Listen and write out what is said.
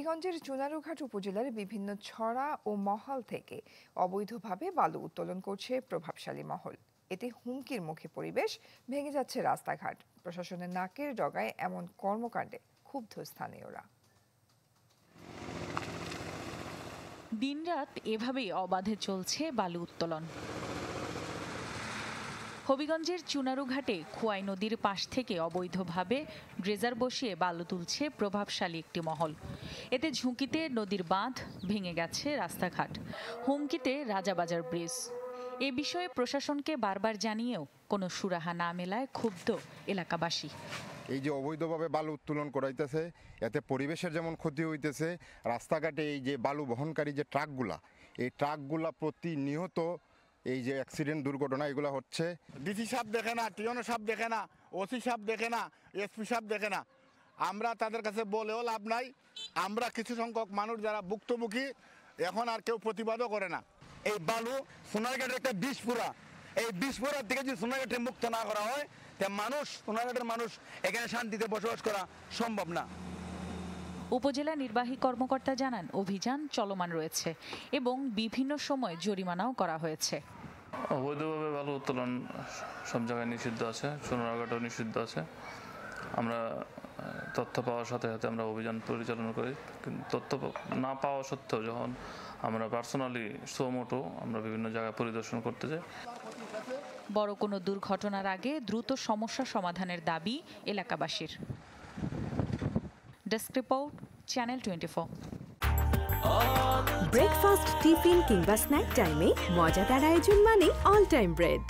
হবিগঞ্জের চুনারুঘাট উপজেলার বিভিন্ন ছড়া ও মহল থেকে অবৈধভাবে বালু উত্তোলন করছে প্রভাবশালী মহল। এতে হুমকির মুখে পরিবেশ, ভেঙে যাচ্ছে রাস্তাঘাট। প্রশাসনের নাকের ডগায় এমন কর্মকাণ্ডে ক্ষুব্ধ স্থানীয়রা। দিনরাত এভাবেই অবাধে চলছে বালু উত্তোলন। হবিগঞ্জের চুনারুঘাটে খোয়াই নদীর পাশ থেকে অবৈধভাবে ড্রেজার বসিয়ে বালু তুলছে প্রভাবশালী একটি মহল। এতে ঝুঁকিতে নদীর বাঁধ, ভেঙে গেছে রাস্তাঘাট, হুমকিতে রাজাবাজার ব্রিজ। এ বিষয়ে প্রশাসনকে বারবার জানিয়েও কোনো সুরাহা না মেলায় ক্ষুব্ধ এলাকাবাসী। এই যে অবৈধভাবে বালু উত্তোলন করাইতেছে, এতে পরিবেশের যেমন ক্ষতি হইতেছে, রাস্তাঘাটে এই যে বালু বহনকারী যে ট্রাকগুলা, এই ট্রাকগুলা প্রতিনিয়ত এই যে অ্যাক্সিডেন্ট দুর্ঘটনা এগুলো হচ্ছে। ডিসি সাহেব দেখে না, টিওনো সাহেব দেখে না, ওসি সাহেব দেখে না, এসপি সাহেব দেখে না। আমরা তাদের কাছে বলেও লাভ নাই। আমরা কিছু সংখ্যক মানুষ যারা ভুক্তভোগী, এখন আর কেউ প্রতিবাদও করে না। এই বালু সোনারঘাটের একটা বিষপুরা, এই বিষপুরার থেকে যদি সোনারঘাটে মুক্ত না করা হয়, তা সোনারঘাটের মানুষ এখানে শান্তিতে বসবাস করা সম্ভব না। উপজেলা নির্বাহী কর্মকর্তা জানান, অভিযান চলমান রয়েছে এবং বিভিন্ন সময় জরিমানাও করা হয়েছে। অবৈধভাবে বালু উত্তোলন সব জায়গায় নিষিদ্ধ আছে, সোনারঘাটেও নিষিদ্ধ আছে। আমরা তথ্য পাওয়ার সাথে সাথে আমরা অভিযান পরিচালনা করি। কিন্তু তথ্য না পাওয়া সত্ত্বেও যখন আমরা পার্সোনালি সোমোটো আমরা বিভিন্ন জায়গায় পরিদর্শন করতে যাই। বড় কোনো দুর্ঘটনার আগে দ্রুত সমস্যা সমাধানের দাবি এলাকাবাসীর। Desk report, channel 24। Breakfast, tiffin কিংবা স্ন্যাক টাইমে মজাদার আয়োজন মানে অল টাইম ব্রেড।